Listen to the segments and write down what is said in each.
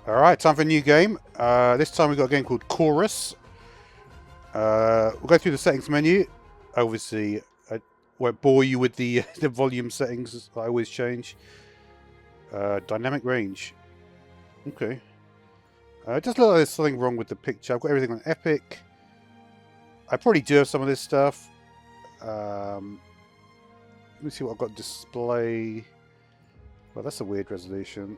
Alright, time for a new game. This time we've got a game called Chorus. We'll go through the settings menu. Obviously, I won't bore you with the, the volume settings that I always change. Dynamic range. Okay. It does look like there's something wrong with the picture. I've got everything on Epic. I probably do have some of this stuff. Let me see what I've got display. Well, that's a weird resolution.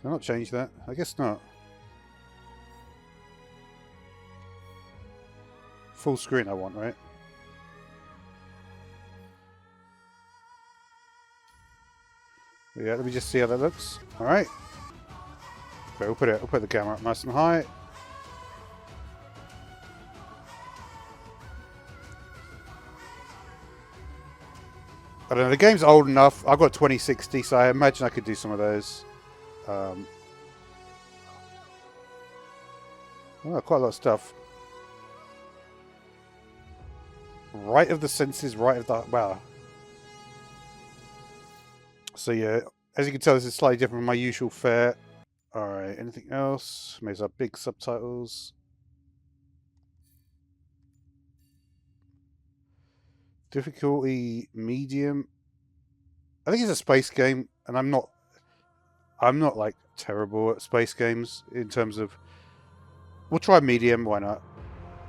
Can I not change that? I guess not. Full screen I want, right? Yeah, let me just see how that looks. Alright. Okay, we'll put the camera up nice and high. I don't know, the game's old enough. I've got 2060, so I imagine I could do some of those. Oh, quite a lot of stuff. Right of the senses, right of the... Wow. So yeah, as you can tell, this is slightly different from my usual fare. Alright, anything else? Maybe some big subtitles. Difficulty medium. I think it's a space game, and I'm not like terrible at space games in terms of. We'll try medium. Why not?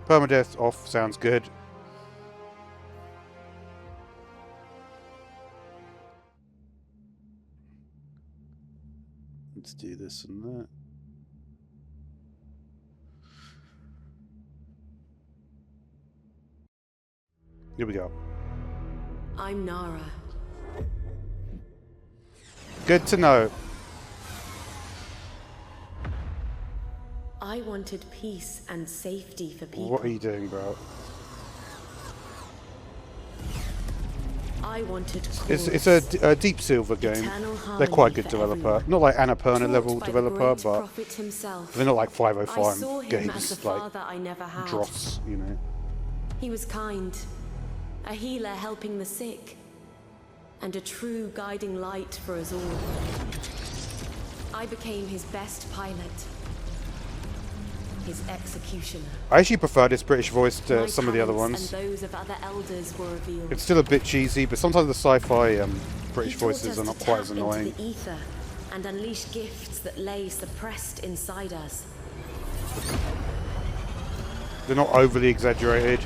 Permadeath off sounds good. Let's do this and that. Here we go. I'm Nara. Good to know. I wanted peace and safety for people. What are you doing, bro? I wanted It's a Deep Silver game. They're quite a good developer. Not like Annapurna level developer, but they're not like 505 games like Dross, you know. He was kind, a healer helping the sick, and a true guiding light for us all. I became his best pilot, his executioner. I actually prefer this British voice to some of the other ones. And those of other elders were revealed. It's still a bit cheesy, but sometimes the sci-fi British voices are not quite as annoying. Into the ether and unleash gifts that lay suppressed inside us. They're not overly exaggerated.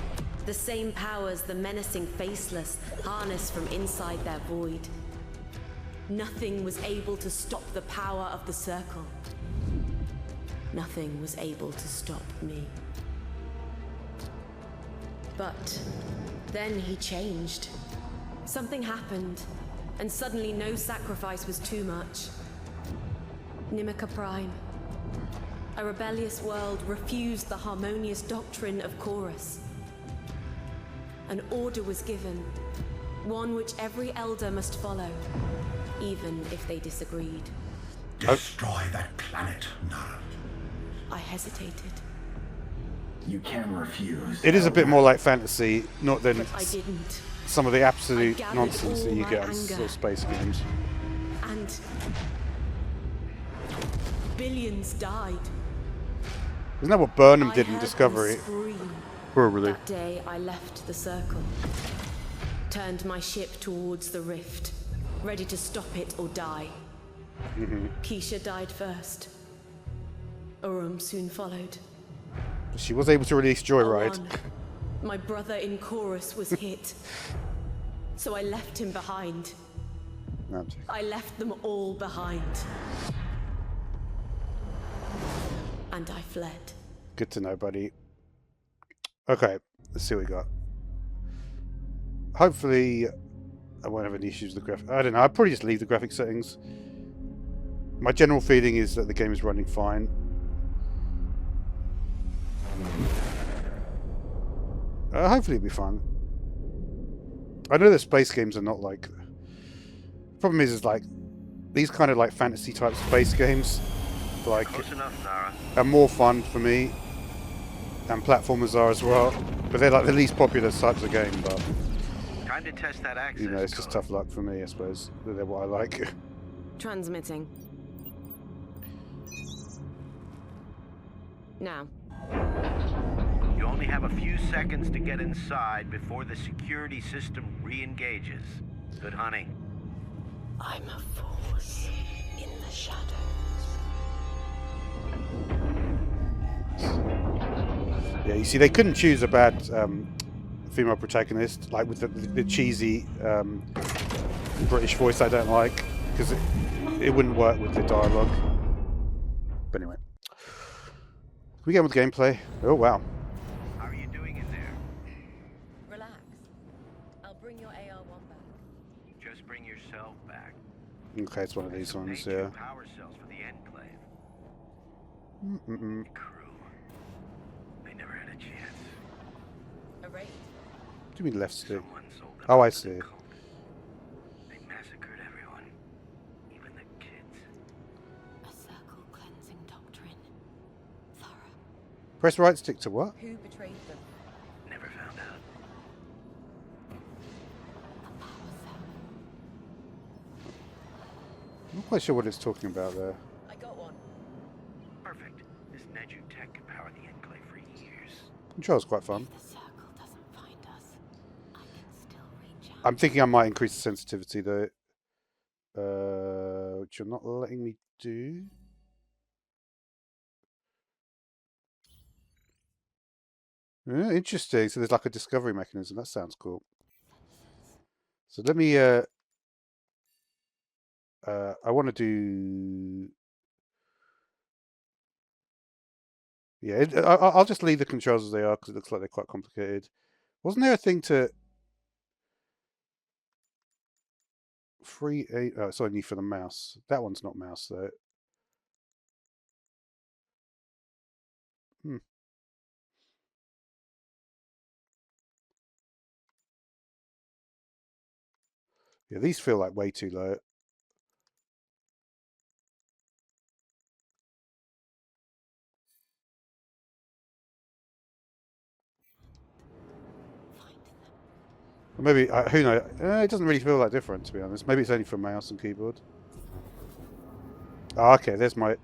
The same powers the menacing faceless harness from inside their void. Nothing was able to stop the power of the circle. Nothing was able to stop me. But then he changed. Something happened, and suddenly no sacrifice was too much. Nimica Prime. A rebellious world refused the harmonious doctrine of Chorus. An order was given, one which every elder must follow, even if they disagreed. Destroy that planet, Nara. I hesitated. You can refuse. It is a bit more like fantasy, not than But I didn't. some of the absolute gathered nonsense that all you my get in anger. sort of space games. And billions died. Isn't that what Burnham I did in heard Discovery? them scream. Probably. That day I left the circle. Turned my ship towards the rift, ready to stop it or die. Keisha died first. Urum soon followed. She was able to release Joyride. Awan, my brother in Chorus, was hit. So I left him behind. No, I'm joking. I left them all behind. And I fled. Good to know, buddy. Okay, let's see what we got. Hopefully, I won't have any issues with the graphics. I don't know, I'll probably just leave the graphic settings. My general feeling is that the game is running fine. Hopefully it'll be fun. I know that space games are not like... The problem is like, these kind of like fantasy type space games, like, Close enough, Nara. are more fun for me. And platformers are as well. But they're like the least popular types of game, but... Time to test that access You know, it's just code. tough luck for me, I suppose. They're what I like. Transmitting. Now. You only have a few seconds to get inside before the security system re-engages. Good hunting. I'm a force in the shadows. Yeah, you see, they couldn't choose a bad female protagonist, like with the cheesy British voice I don't like, because it wouldn't work with the dialogue. But anyway. Can we get on with gameplay? Oh, wow. How are you doing in there? Relax. I'll bring your AR-1 back. Just bring yourself back. Okay, it's one of these Some ones, major yeah. power cells for the Enclave. Mm-mm. The crew. They never had a chance. A raid. What do you mean left stick? Someone sold them Oh, I out to the see. cult. They massacred everyone. Even the kids. A circle cleansing doctrine. Thorough. Press right stick to what? Who betrayed them? Never found out. A power cell. I'm not quite sure what it's talking about there. I got one. Perfect. This Neju tech could power the Enclave for years. Control's quite fun. If the circle doesn't find us, I can still reach out. I'm thinking I might increase the sensitivity though. Which you're not letting me do. Yeah, interesting. So there's like a discovery mechanism. That sounds cool. So let me. I want to do. Yeah, I'll just leave the controls as they are because it looks like they're quite complicated. Wasn't there a thing to free a? Oh, it's only for the mouse. That one's not mouse though. Hmm. Yeah, these feel like way too low. Or maybe who knows? It doesn't really feel that different, to be honest. Maybe it's only for mouse and keyboard. Oh, okay, there's my.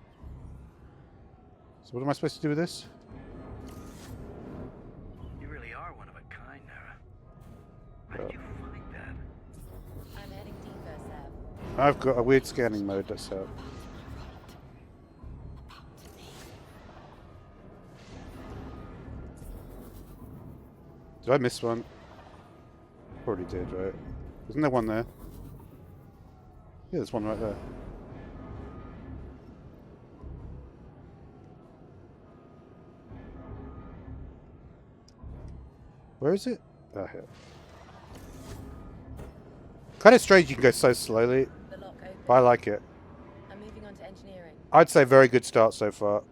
So what am I supposed to do with this? You really are one of a kind, Nara. How did you find that? I'm heading deeper, Seb. I've got a weird scanning mode. That's how. Did I miss one? Probably did, right? Isn't there one there? Yeah, there's one right there. Where is it? Oh, here. Kind of strange you can go so slowly, The lock open. but I like it. I'm moving on to engineering. I'd say very good start so far.